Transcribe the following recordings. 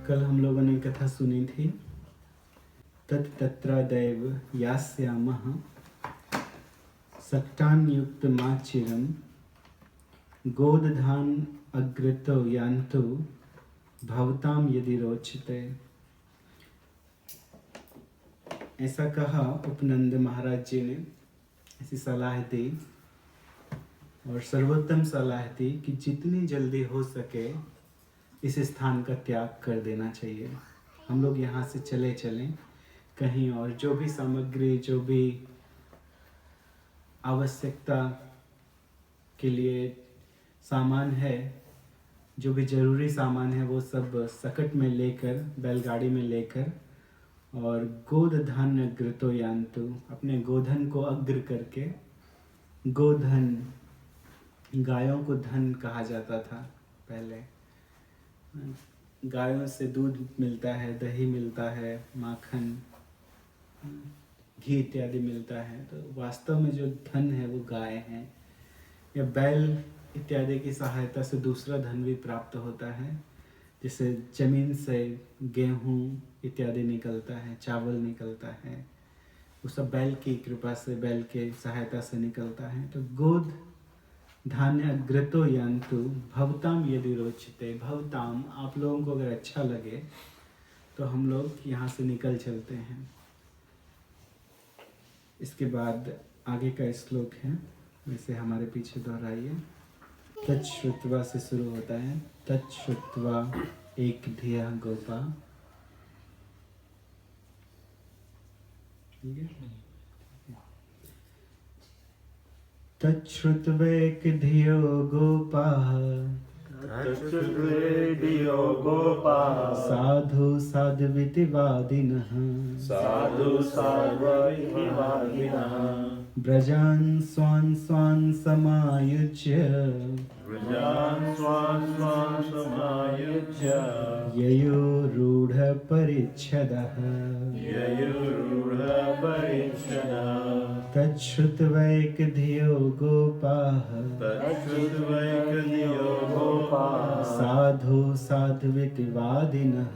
कल हम लोगों ने कथा सुनी थी, तत् तत्रादैव यास्यामः सक्तान्युक्त माचिरम गोदधान अग्रतो यान्तु भवताम यदि रोचते। ऐसा कहा उपनंद महाराज जी ने, ऐसी सलाह दी और सर्वोत्तम सलाह थी कि जितनी जल्दी हो सके इस स्थान का त्याग कर देना चाहिए। हम लोग यहाँ से चले चलें कहीं और, जो भी सामग्री, जो भी आवश्यकता के लिए सामान है, जो भी जरूरी सामान है, वो सब सकट में लेकर, बैलगाड़ी में लेकर, और गोधन अग्रतो यान्तु, अपने गोधन को अग्र करके, गोधन गायों को धन कहा जाता था पहले। गायों से दूध मिलता है, दही मिलता है, माखन, घी इत्यादि मिलता है। तो वास्तव में जो धन है वो गाय है, या बैल इत्यादि की सहायता से दूसरा धन भी प्राप्त होता है। जैसे जमीन से गेहूँ इत्यादि निकलता है, चावल निकलता है, वो सब बैल की कृपा से, बैल के सहायता से निकलता है। तो गोद धान्य अग्रतो यान्तु भवताम यदि रोचते। भवताम, आप लोगों को अगर अच्छा लगे तो हम लोग यहाँ से निकल चलते हैं। इसके बाद आगे का श्लोक है, वैसे हमारे पीछे दोहराइए। तच्छ्रुत्वा से शुरू होता है। तच्छ्रुत्वा एक धिया गोपा, ठीक है। तच्छ्रुत्वैक धियो गोपाः, साधु साध्विति वादिनः, ब्रजान् स्वान् स्वान् समायुज्य, ययोरूढ परिच्छदः। तच्छ्रुत्वैक धियो गोपाः, साधु साध्विति वादिनः,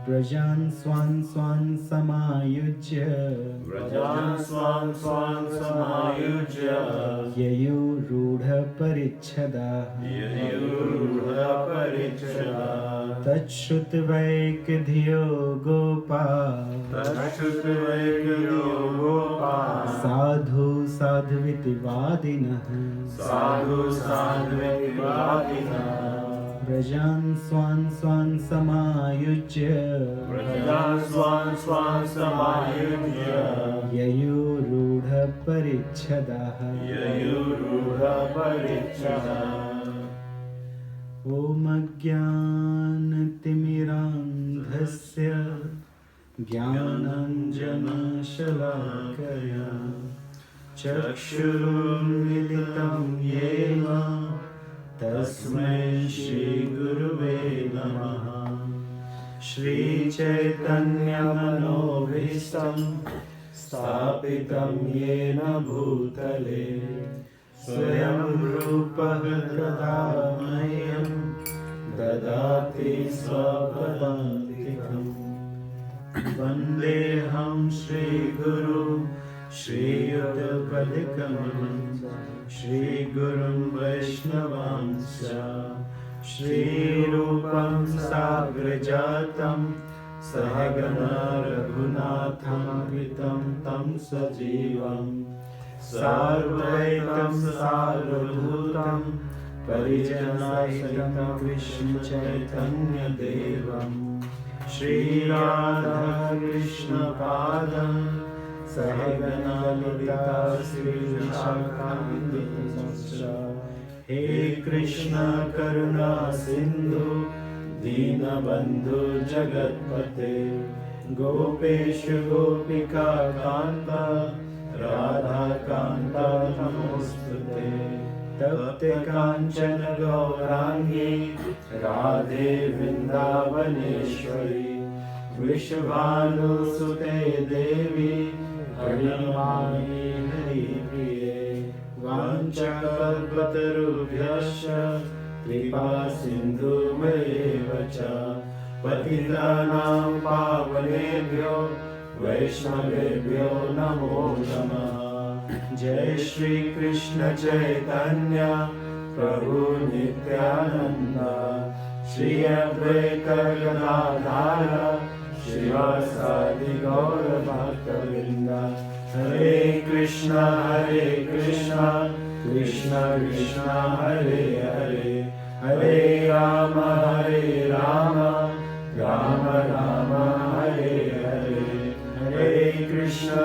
ब्रजान् स्वान् स्वान् समायुज्य, ययोरूढ परिच्छदाः। तच्छ्रुत्वैक धियो गोपाः, साधु साध्विति वादिनः, ब्रजान् स्वान् स्वान् समायुज्य, ययोरूढ परिच्छदाः। ॐ अज्ञानतिमिरान्धस्य ज्ञानाञ्जनशलाकया चक्षुरुन्मीलितं येन तस्मै श्रीगुरुवे नमः। श्रीचैतन्यमनोभीष्टं स्थापितं येन भूतले स्वयं रूपः कदा मह्यं ददाति स्वपदान्तिकम्। वन्देऽहं श्रीगुरु श्रीयुतपदकमलं, श्रीगुरुं वैष्णवांश्च, श्रीरूपं साग्रजातं सहगना रघुनाथान्वितं तं सजीवं साद्वैतं सावधूतं परिजनसहितं कृष्णचैतन्यदेवं श्रीराधाकृष्णपादं सहगना ललिता श्रीविशाखान्वितंश्च। हे कृष्ण करुणा सिंधु दीनबंधु जगत्पते, गोपेश गोपिका कांत राधा कांत नमोस्तुते। तप्त कांचन गौरांगी राधे वृंदावनेश्वरी, वृषभानुसुते देवी प्रणमामि हरिप्रिये। वाञ्छाकल्पतरुभ्यश्च कृपा सिन्धुमेव च पतितानां पावनेभ्यो वैष्णवेभ्यो नमो नमः। जय श्री कृष्ण चैतन्य प्रभु नित्यानंद श्री अद्वैत गदाधर श्रीवासादि गौर भक्तवृंद। हरे कृष्णा कृष्ण कृष्ण हरे हरे, हरे राम राम राम हरे हरे, हरे कृष्ण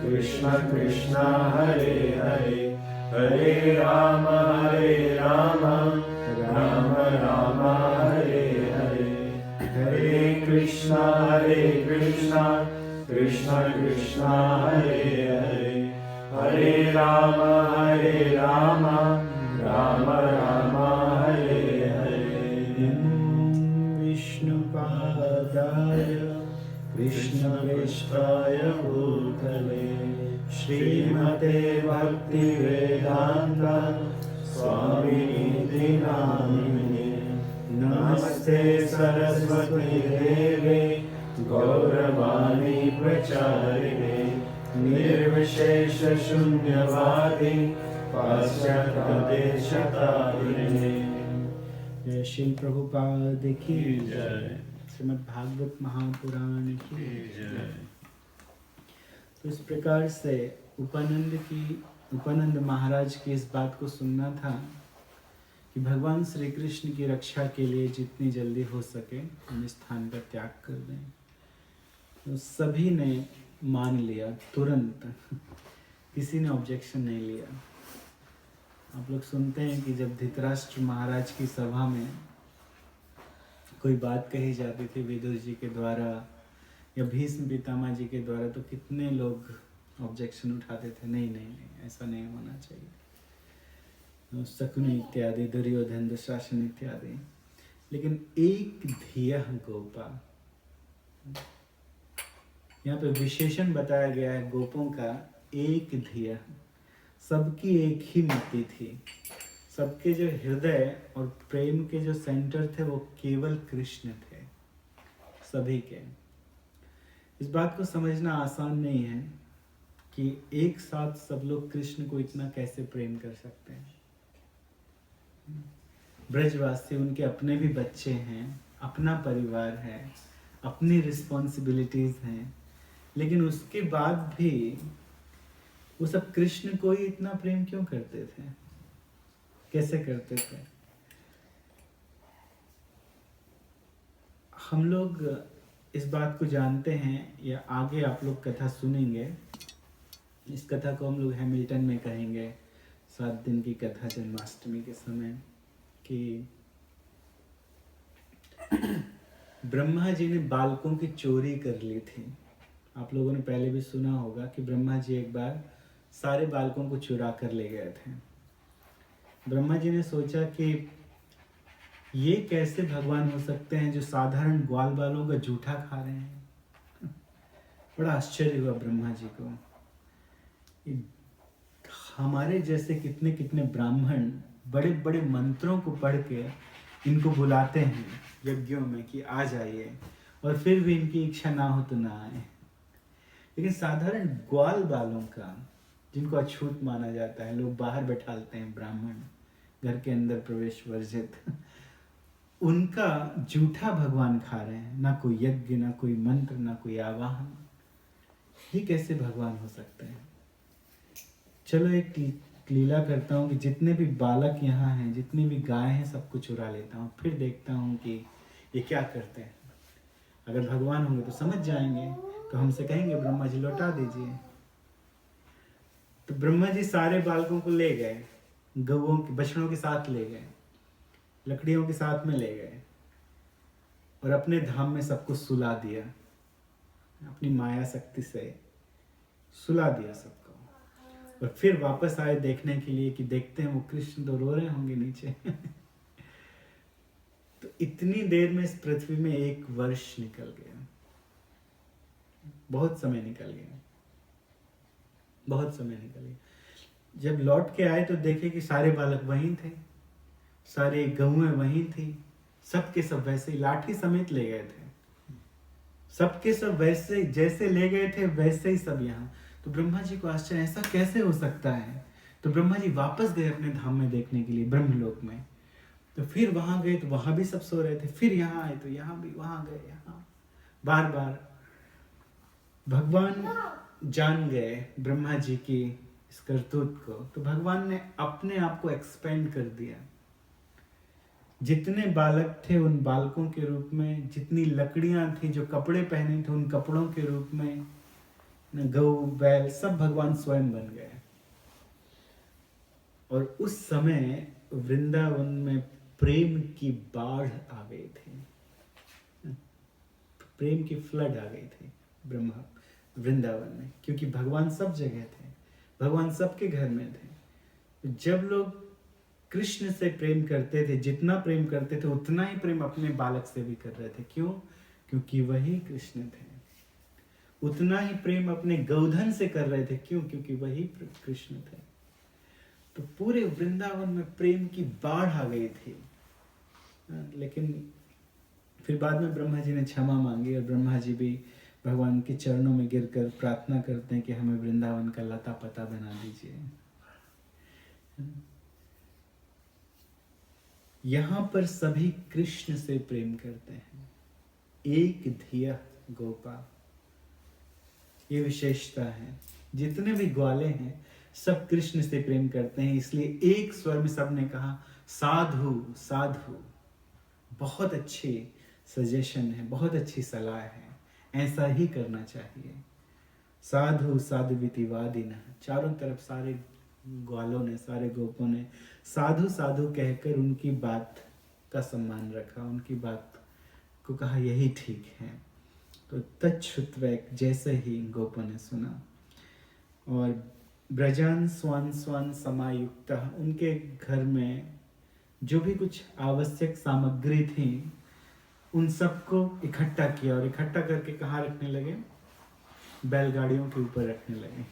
कृष्ण कृष्ण हरे हरे, हरे राम राम राम हरे हरे, हरे कृष्ण कृष्ण कृष्ण हरे हरे, हरे राम राम हरे हरे। विष्णुपादाय कृष्णप्रेष्ठाय भूतले श्रीमते भक्तिवेदांत स्वामिनिधि नामिने। नमस्ते सरस्वती देवे गौरवाणी प्रचारिणे, निर्विशेष शून्यवादी पाश्चात्य तारिणे। जय श्री प्रभुपाद की जय। श्रीमद् भागवत महापुराण की जय। तो इस प्रकार से उपानंद महाराज की इस बात को सुनना था कि भगवान श्री कृष्ण की रक्षा के लिए जितनी जल्दी हो सके हम इस स्थान का त्याग कर दें। तो सभी ने मान लिया तुरंत, किसी ने ऑब्जेक्शन नहीं लिया। आप लोग सुनते हैं कि जब धृतराष्ट्र महाराज की सभा में कोई बात कही जाती थी विदुर जी के द्वारा या भीष्म पितामह जी के द्वारा, तो कितने लोग ऑब्जेक्शन उठाते थे, नहीं नहीं नहीं ऐसा नहीं होना चाहिए, शकुनि इत्यादि, दुर्योधन, दुशासन इत्यादि। लेकिन एक धिया गोपा, यहाँ पे विशेषण बताया गया है गोपों का, एक धिया, सबकी एक ही मति थी। सबके जो हृदय और प्रेम के जो सेंटर थे वो केवल कृष्ण थे, सभी के। इस बात को समझना आसान नहीं है कि एक साथ सब लोग कृष्ण को इतना कैसे प्रेम कर सकते हैं। ब्रजवासी, उनके अपने भी बच्चे हैं, अपना परिवार है, अपनी रिस्पॉन्सिबिलिटीज हैं, लेकिन उसके बाद भी वो सब कृष्ण को ही इतना प्रेम क्यों करते थे, कैसे करते थे। हम लोग इस बात को जानते हैं, या आगे आप लोग कथा सुनेंगे। इस कथा को हम लोग हैमिल्टन में कहेंगे, 7 दिन की कथा जन्माष्टमी के समय, कि ब्रह्मा जी ने बालकों की चोरी कर ली थी। आप लोगों ने पहले भी सुना होगा कि ब्रह्मा जी एक बार सारे बालकों को चुरा कर ले गए थे। ब्रह्मा जी ने सोचा कि ये कैसे भगवान हो सकते हैं जो साधारण ग्वाल बालों का जूठा खा रहे हैं। बड़ा आश्चर्य हुआ ब्रह्मा जी को। हमारे जैसे कितने कितने ब्राह्मण बड़े बड़े मंत्रों को पढ़ के इनको बुलाते हैं यज्ञों में कि आ जाइए, और फिर भी इनकी इच्छा ना हो तो ना आए। लेकिन साधारण ग्वाल बालों का, जिनको अछूत माना जाता है, लोग बाहर बैठालते हैं, ब्राह्मण घर के अंदर प्रवेश वर्जित, उनका जूठा भगवान खा रहे हैं। ना कोई यज्ञ, ना कोई मंत्र, ना कोई आवाहन। ये कैसे भगवान हो सकते हैं। चलो एक लीला करता हूँ कि जितने भी बालक यहाँ हैं, जितनी भी गाय हैं, सबको चुरा लेता हूँ, फिर देखता हूँ कि ये क्या करते हैं। अगर भगवान होंगे तो समझ जाएंगे, तो हमसे कहेंगे ब्रह्मा जी लौटा दीजिए। तो ब्रह्मा जी सारे बालकों को ले गए, गौओं के बछड़ों के साथ ले गए, लकड़ियों के साथ में ले गए, और अपने धाम में सबको सुला दिया। अपनी माया शक्ति से सुला दिया सबको। और फिर वापस आए देखने के लिए कि देखते हैं वो कृष्ण तो रो रहे होंगे नीचे। तो इतनी देर में इस पृथ्वी में 1 वर्ष निकल गया। बहुत समय निकल गया, बहुत समय निकल गया। जब लौट के आए तो देखे कि सारे बालक वहीं थे, सारी गऊएं वहीं थी, सबके सब वैसे ही लाठी समेत ले गए थे, सबके सब वैसे जैसे ले गए थे वैसे ही सब यहाँ। तो ब्रह्मा जी को आश्चर्य, ऐसा कैसे हो सकता है। तो ब्रह्मा जी वापस गए अपने धाम में देखने के लिए, ब्रह्मलोक में। तो फिर वहां गए तो वहां भी सब सो रहे थे, फिर यहाँ आए तो यहाँ भी, वहां गए यहाँ, बार बार भगवान जान गए ब्रह्मा जी की इस करतूत को। तो भगवान ने अपने आप को एक्सपेंड कर दिया, जितने बालक थे उन बालकों के रूप में, जितनी लकड़ियां थी, जो कपड़े पहने थे उन कपड़ों के रूप में, गौ बैल सब भगवान स्वयं बन गए। और उस समय वृंदावन में प्रेम की बाढ़ आ गई थी, प्रेम की फ्लड आ गई थी ब्रह्मा वृंदावन में, क्योंकि भगवान सब जगह थे, भगवान सबके घर में थे। जब लोग कृष्ण से प्रेम करते थे, जितना प्रेम करते थे उतना ही प्रेम अपने बालक से भी कर रहे थे। क्यों? क्योंकि वही कृष्ण थे। उतना ही प्रेम अपने गौधन से कर रहे थे। क्यों? क्योंकि वही कृष्ण थे। तो पूरे वृंदावन में प्रेम की बाढ़ आ गई थी। लेकिन फिर बाद में ब्रह्मा जी ने क्षमा मांगी, और ब्रह्मा जी भी भगवान के चरणों में गिरकर प्रार्थना करते हैं कि हमें वृंदावन का लता पता बना दीजिए। यहाँ पर सभी कृष्ण से प्रेम करते हैं, एक धिया गोपा, ये विशेषता है। जितने भी ग्वाले हैं सब कृष्ण से प्रेम करते हैं, इसलिए एक स्वर में सबने कहा साधु साधु। बहुत अच्छी सजेशन है, बहुत अच्छी सलाह है, ऐसा ही करना चाहिए। साधु साधुविति वादिनः, चारों तरफ सारे ग्वालों ने, सारे गोपों ने साधु साधु कहकर उनकी बात का सम्मान रखा, उनकी बात को कहा यही ठीक है। तो तच्छ्रुत्वैक जैसे ही गोपों ने सुना। और ब्रजान स्वान स्वान समायुक्त, उनके घर में जो भी कुछ आवश्यक सामग्री थी उन सबको इकट्ठा किया, और इकट्ठा करके कहाँ रखने लगे? बैलगाड़ियों के ऊपर रखने लगे।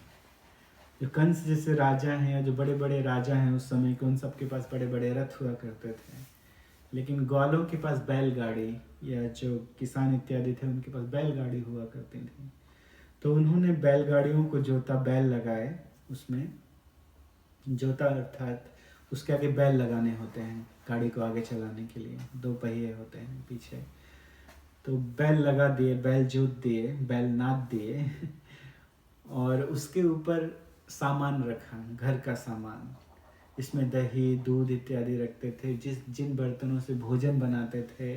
जो कंस जैसे राजा हैं या जो बड़े बड़े राजा हैं उस समय के, उन सबके पास बड़े बड़े रथ हुआ करते थे, लेकिन ग्वालों के पास बैलगाड़ी, या जो किसान इत्यादि थे उनके पास बैलगाड़ी हुआ करती थी। तो उन्होंने बैलगाड़ियों को जोता, बैल लगाए, उसमें जोता अर्थात उसके आगे बैल लगाने होते हैं गाड़ी को आगे चलाने के लिए, दो पहिए होते हैं पीछे। तो बैल लगा दिए, बैल जोत दिए, बैल नाद दिए और उसके ऊपर सामान रखा, घर का सामान। इसमें दही दूध इत्यादि रखते थे, जिन बर्तनों से भोजन बनाते थे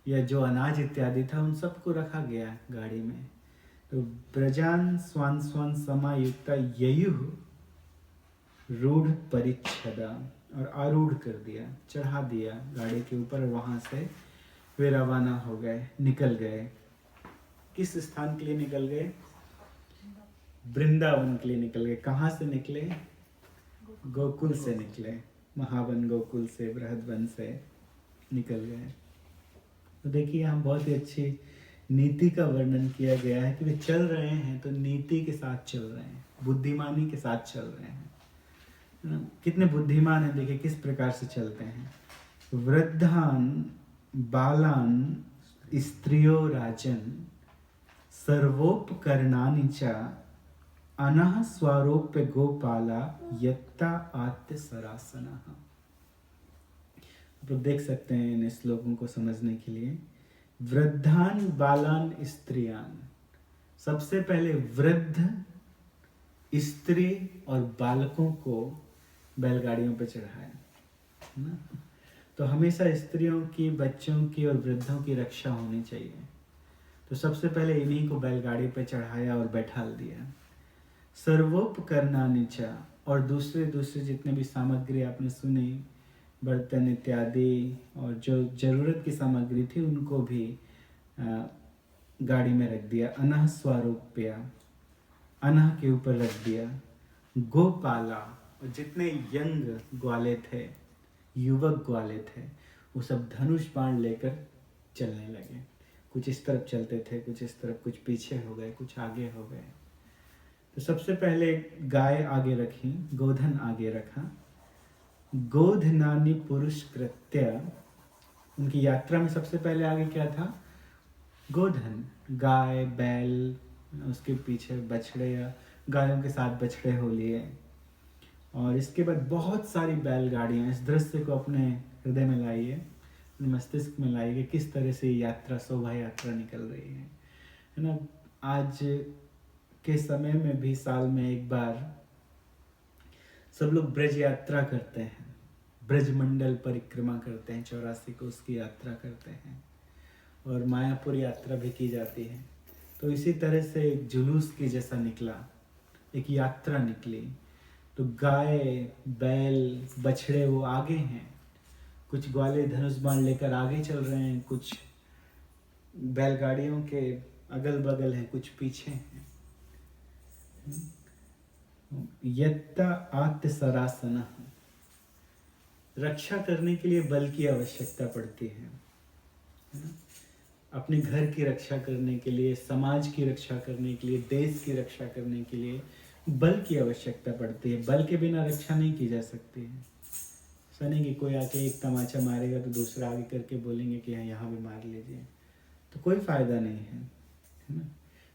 या जो अनाज इत्यादि था उन सबको रखा गया गाड़ी में। तो ब्रजान स्वान स्वान समायुक्ता ययुः रूढ़ परिच्छदा, और आरूढ़ कर दिया, चढ़ा दिया गाड़ी के ऊपर, और वहाँ से वे रवाना हो गए, निकल गए। किस स्थान के लिए निकल गए? वृंदावन के लिए निकल गए। कहाँ से निकले? गोकुल से निकले, महावन गोकुल से, बृहदवन से निकल गए। तो देखिए यहाँ बहुत ही अच्छी नीति का वर्णन किया गया है कि वे चल रहे हैं तो नीति के साथ चल रहे हैं, बुद्धिमानी के साथ चल रहे हैं। कितने बुद्धिमान हैं, देखिए किस प्रकार से चलते हैं। वृद्धान बालान स्त्रियो राजन सर्वोपकरणानि च अनः स्वारोप्य गोपाला यत्ता आत्य सरासनः। आप लोग देख सकते हैं इन श्लोकों को समझने के लिए। वृद्धान बालान स्त्रियान, सबसे पहले वृद्ध स्त्री और बालकों को बैलगाड़ियों पर चढ़ाया ना। तो हमेशा स्त्रियों की, बच्चों की और वृद्धों की रक्षा होनी चाहिए। तो सबसे पहले इन्हीं को बैलगाड़ी पर चढ़ाया और बैठाल दिया। सर्वोपकरणानि च, और दूसरे जितने भी सामग्री आपने सुनी, बर्तन इत्यादि और जो जरूरत की सामग्री थी उनको भी गाड़ी में रख दिया। अनः स्वारोप्य, अनः के ऊपर रख दिया। गोपाला, और जितने यंग ग्वाले थे, युवक ग्वाले थे, वो सब धनुष बाण लेकर चलने लगे। कुछ इस तरफ चलते थे, कुछ इस तरफ, कुछ पीछे हो गए, कुछ आगे हो गए। तो सबसे पहले गाय आगे रखी, गोधन आगे रखा, गोधनानि पुरुष कृत्य, उनकी यात्रा में सबसे पहले आगे क्या था? गोधन, गाय, बैल, उसके पीछे बछड़े या गायों के साथ बछड़े हो लिए, और इसके बाद बहुत सारी बैलगाड़ियाँ। इस दृश्य को अपने हृदय में लाइए, अपने मस्तिष्क में लाइए, किस तरह से यात्रा, शोभा यात्रा निकल रही है ना। आज के समय में भी साल में एक बार सब लोग ब्रज यात्रा करते हैं, ब्रजमंडल परिक्रमा करते हैं, 84 को उसकी यात्रा करते हैं, और मायापुर यात्रा भी की जाती है। तो इसी तरह से एक जुलूस की जैसा निकला, एक यात्रा निकली। तो गाय, बैल, बछड़े वो आगे हैं, कुछ ग्वाले धनुष बाण लेकर आगे चल रहे हैं, कुछ बैलगाड़ियों के अगल बगल हैं, कुछ पीछे हैं। यत्ता आत्य सरासना, रक्षा करने के लिए बल की आवश्यकता पड़ती है ना? अपने घर की रक्षा करने के लिए, समाज की रक्षा करने के लिए, देश की रक्षा करने के लिए बल की आवश्यकता पड़ती है। बल के बिना रक्षा नहीं की जा सकती है। ऐसा नहीं कि कोई आके एक तमाचा मारेगा तो दूसरा आगे करके बोलेंगे कि हाँ यहाँ भी मार लीजिए, तो कोई फायदा नहीं है ना।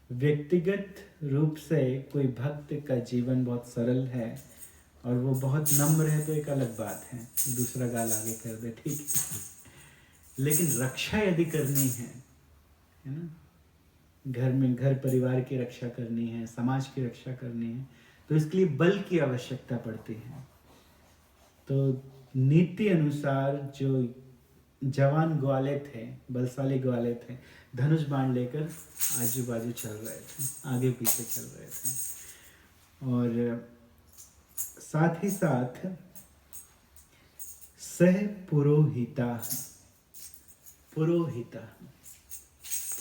व्यक्तिगत रूप से कोई भक्त का जीवन बहुत सरल है और वो बहुत नम्र है तो एक अलग बात है, दूसरा गाल आगे कर दे, ठीक है। लेकिन रक्षा यदि करनी है ना, घर में घर परिवार की रक्षा करनी है, समाज की रक्षा करनी है, तो इसके लिए बल की आवश्यकता पड़ती है। तो नीति अनुसार जो जवान ग्वाले थे, बलशाली ग्वाले थे, धनुष बाण लेकर आजू बाजू चल रहे थे, आगे पीछे चल रहे थे। और साथ ही साथ सह पुरोहिता, पुरोहिता,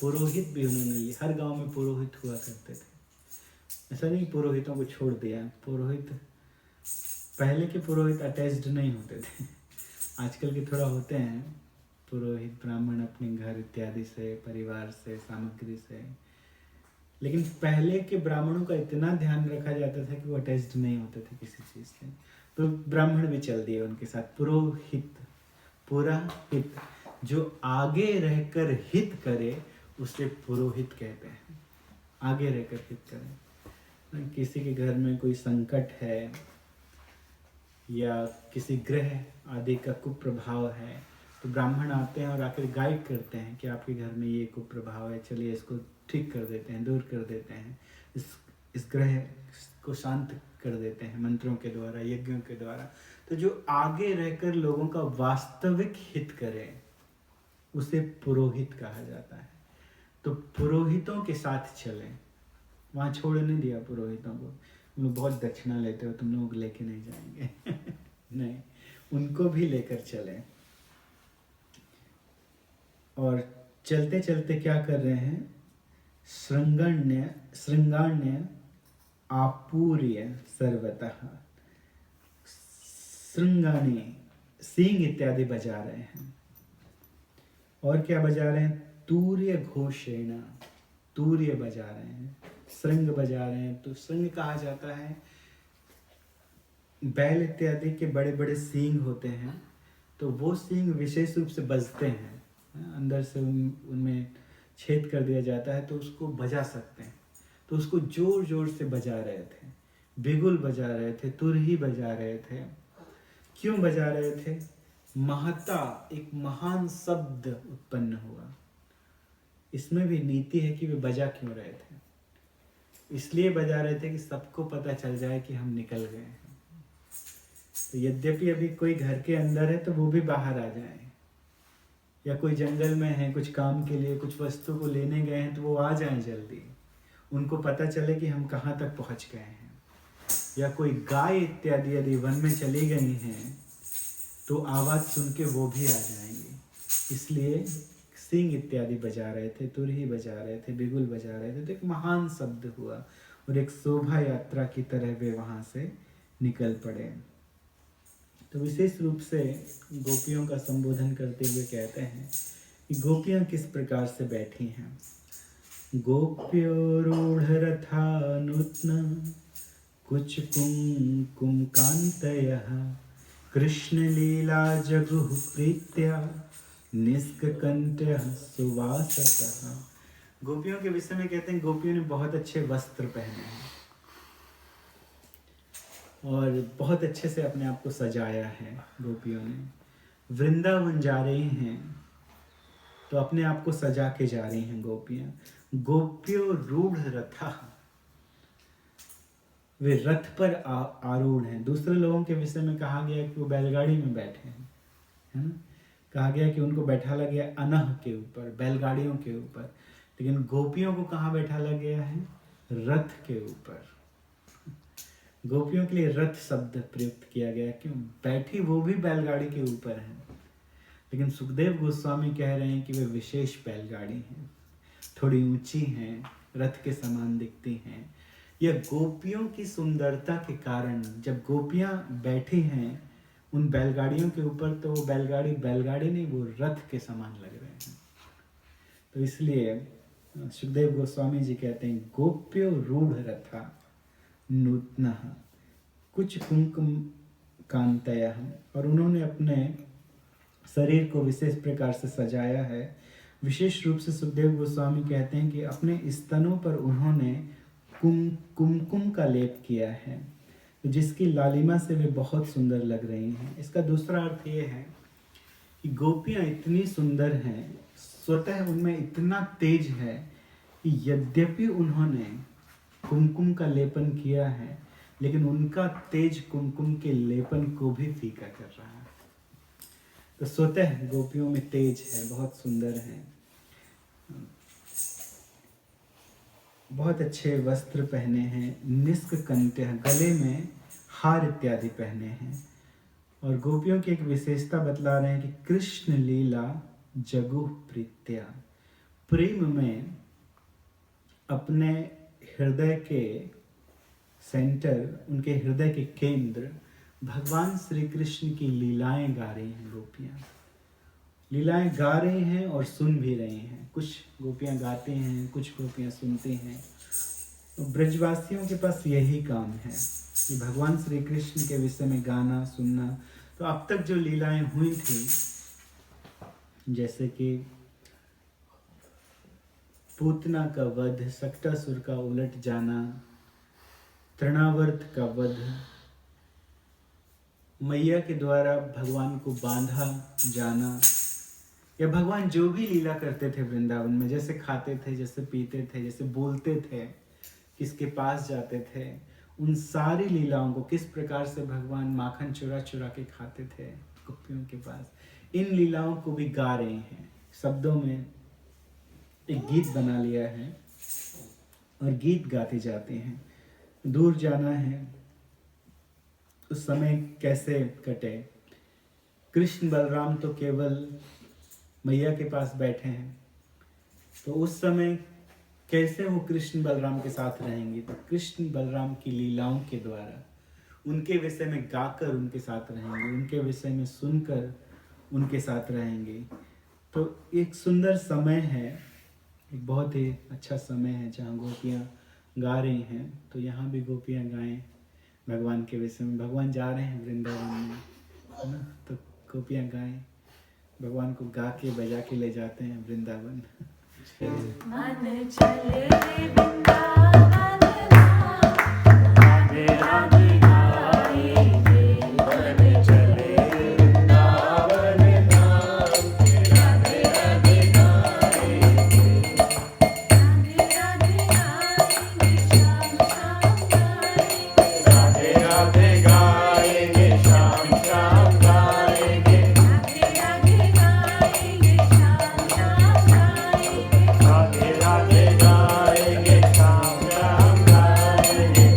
पुरोहित भी उन्होंने लिए। हर गांव में पुरोहित हुआ करते थे। ऐसा नहीं पुरोहितों को छोड़ दिया। पुरोहित, पहले के पुरोहित अटैच्ड नहीं होते थे, आजकल के थोड़ा होते हैं पुरोहित, ब्राह्मण अपने घर इत्यादि से, परिवार से, सामग्री से। लेकिन पहले के ब्राह्मणों का इतना ध्यान रखा जाता था कि वो अटैच्ड नहीं होते थे किसी चीज़ से, तो ब्राह्मण भी चल दिए उनके साथ। पुरोहित, पूरा हित, जो आगे रहकर हित करे उसे पुरोहित कहते हैं। आगे रहकर हित करें। किसी के घर में कोई संकट है या किसी ग्रह आदि का कुप्रभाव है तो ब्राह्मण आते हैं और आकर गाइड करते हैं कि आपके घर में ये कुप्रभाव है, चलिए इसको ठीक कर देते हैं, दूर कर देते हैं, इस ग्रह को शांत कर देते हैं मंत्रों के द्वारा, यज्ञों के द्वारा। तो जो आगे रहकर लोगों का वास्तविक हित करे उसे पुरोहित कहा जाता है। तो पुरोहितों के साथ चले, वहाँ छोड़ नहीं दिया पुरोहितों को, तुम लोग बहुत दक्षिणा लेते हो, तुम लोग लेके नहीं जाएंगे नहीं, उनको भी लेकर चले। और चलते चलते क्या कर रहे हैं? श्रृंगाण्य आपूर्य सर्वतः, श्रृंगानी, सींग इत्यादि बजा रहे हैं। और क्या बजा रहे हैं? तूर्य घोषेण, तूर्य बजा रहे हैं, श्रृंग बजा रहे हैं। तो श्रृंग कहा जाता है, बैल इत्यादि के बड़े बड़े सींग होते हैं, तो वो सींग विशेष रूप से बजते हैं, अंदर से उनमें छेद कर दिया जाता है तो उसको बजा सकते हैं। तो उसको जोर जोर से बजा रहे थे, बिगुल बजा रहे थे, तुरही बजा रहे थे। क्यों बजा रहे थे? महता, एक महान शब्द उत्पन्न हुआ। इसमें भी नीति है कि वे बजा क्यों रहे थे। इसलिए बजा रहे थे कि सबको पता चल जाए कि हम निकल गए हैं। तो यद्यपि अभी कोई घर के अंदर है तो वो भी बाहर आ जाए, या कोई जंगल में है कुछ काम के लिए, कुछ वस्तु को लेने गए हैं तो वो आ जाएं जल्दी, उनको पता चले कि हम कहाँ तक पहुँच गए हैं। या कोई गाय इत्यादि यदि वन में चली गई हैं तो आवाज़ सुन के वो भी आ जाएंगे। इसलिए सींग इत्यादि बजा रहे थे, तुरही बजा रहे थे, बिगुल बजा रहे थे। तो एक महान शब्द हुआ और एक शोभा यात्रा की तरह वे वहाँ से निकल पड़े। तो विशेष रूप से गोपियों का संबोधन करते हुए कहते हैं कि गोपियाँ किस प्रकार से बैठी हैं। गोप्यो रूढ़ रथानुत्न कुच कुमकुम कांतयः कृष्ण लीला जगुः प्रीत्या निष्ककण्ठ्य सुवाससः। गोपियों के विषय में कहते हैं गोपियों ने बहुत अच्छे वस्त्र पहने हैं और बहुत अच्छे से अपने आप को सजाया है। गोपियों ने वृंदावन जा रही हैं तो अपने आप को सजा के जा रही हैं गोपियां। गोपियों रूढ़ रथा, वे रथ पर आरूढ़ हैं। दूसरे लोगों के विषय में कहा गया कि वो बैलगाड़ी में बैठे हैं, है ना। कहा गया कि उनको बैठाला गया अनह के ऊपर, बैलगाड़ियों के ऊपर, लेकिन गोपियों को कहाँ बैठाला गया है? रथ के ऊपर। गोपियों के लिए रथ शब्द प्रयुक्त किया गया, क्यों? बैठी वो भी बैलगाड़ी के ऊपर है, लेकिन सुखदेव गोस्वामी कह रहे हैं कि वे विशेष बैलगाड़ी हैं, थोड़ी ऊंची हैं, रथ के समान दिखती हैं। यह गोपियों की सुंदरता के कारण, जब गोपियां बैठी हैं उन बैलगाड़ियों के ऊपर, तो वो बैलगाड़ी नहीं, वो रथ के समान लग रहे हैं। तो इसलिए सुखदेव गोस्वामी जी कहते हैं गोप्यो रूढ़ रथा नूतनः कुछ कुंकुम कांतयः, और उन्होंने अपने शरीर को विशेष प्रकार से सजाया है। विशेष रूप से सुखदेव गोस्वामी कहते हैं कि अपने स्तनों पर उन्होंने कुमकुम का लेप किया है, जिसकी लालिमा से वे बहुत सुंदर लग रही हैं। इसका दूसरा अर्थ ये है कि गोपियां इतनी सुंदर हैं, स्वतः उनमें इतना तेज है कि यद्यपि उन्होंने कुमकुम का लेपन किया है, लेकिन उनका तेज कुमकुम के लेपन को भी फीका कर रहा है। तो स्वतः गोपियों में तेज है, बहुत सुंदर है। बहुत अच्छे वस्त्र पहने हैं, निष्ककण्ठ्य, गले में हार इत्यादि पहने हैं। और गोपियों की एक विशेषता बतला रहे हैं कि कृष्ण लीला जगुः प्रीत्या, प्रेम में अपने हृदय के सेंटर, उनके हृदय के केंद्र भगवान श्री कृष्ण की लीलाएं गा रही हैं। गोपियां लीलाएं गा रही हैं और सुन भी रही हैं। कुछ गोपियां गाती हैं, कुछ गोपियां सुनती हैं। तो ब्रजवासियों के पास यही काम है कि भगवान श्री कृष्ण के विषय में गाना, सुनना। तो अब तक जो लीलाएं हुई थी, जैसे कि पूतना का वध, सक्टासुर का उलट जाना, तृणावर्त का वध, मैया के द्वारा भगवान को बांधा जाना, या भगवान जो भी लीला करते थे वृंदावन में, जैसे खाते थे, जैसे पीते थे, जैसे बोलते थे, किसके पास जाते थे, उन सारी लीलाओं को, किस प्रकार से भगवान माखन चुरा चुरा के खाते थे गोपियों के पास, इन लीलाओं को भी गा रहे हैं। शब्दों में एक गीत बना लिया है और गीत गाते जाते हैं। दूर जाना है, उस समय कैसे कटे। कृष्ण बलराम तो केवल मैया के पास बैठे हैं, तो उस समय कैसे वो कृष्ण बलराम के साथ रहेंगे? तो कृष्ण बलराम की लीलाओं के द्वारा, उनके विषय में गाकर उनके साथ रहेंगे, उनके विषय में सुनकर उनके साथ रहेंगे। तो एक सुंदर समय है, एक बहुत ही अच्छा समय है जहाँ गोपियाँ गा रही हैं। तो यहाँ भी गोपियाँ गाएं भगवान के विषय में। भगवान जा रहे हैं वृंदावन में, है ना, तो गोपियाँ गाएं, भगवान को गा के बजा के ले जाते हैं वृंदावन। मन चले वृंदावन राधे राधे गाएंगे, मन चले वृंदावन राधे राधे गाएंगे, राधे राधे गाएंगे, शाम शाम गाएंगे, राधे राधे गाएंगे, शाम शाम गाएंगे, राधे राधे गाएंगे, शाम शाम गाएंगे, राधे राधे गाएंगे, शाम शाम गाएंगे।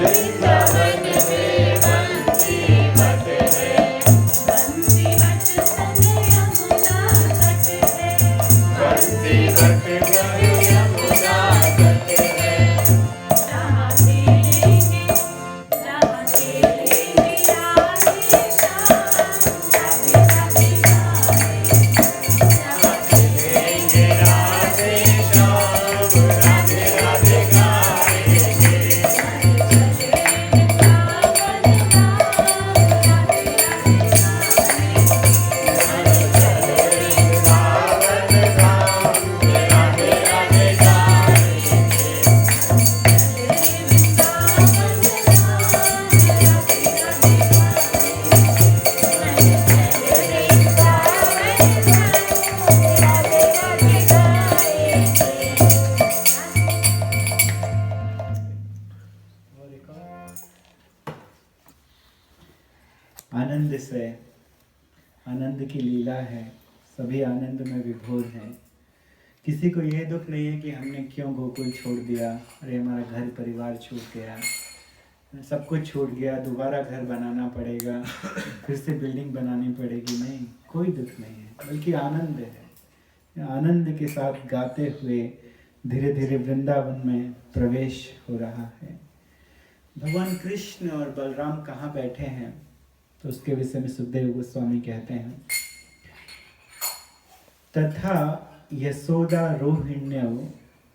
वृंदावन में बंसी बट है, बंसी बट संग यमुना तट है, बंसी बट संग यमुना तट है। जहाँ खेलेंगे राधे श्याम, राधे राधे गाए। जहाँ खेलेंगे राधे श्याम, राधे राधे गाएंगे। चले वृंदावन धाम, राधे राधे गाए। चले वृंदावन धाम, राधे राधे आनंद से, आनंद की लीला है, सभी आनंद में विभोर हैं। किसी को ये दुख नहीं है कि हमने क्यों गोकुल छोड़ दिया, अरे हमारा घर परिवार छूट गया, सब कुछ छूट गया, दोबारा घर बनाना पड़ेगा, फिर से बिल्डिंग बनानी पड़ेगी। नहीं, कोई दुख नहीं है, बल्कि आनंद है। आनंद के साथ गाते हुए धीरे धीरे वृंदावन में प्रवेश हो रहा है। भगवान कृष्ण और बलराम कहाँ बैठे हैं, तो उसके विषय में सुखदेव गोस्वामी कहते हैं, तथा यशोदा रोहिण्यौ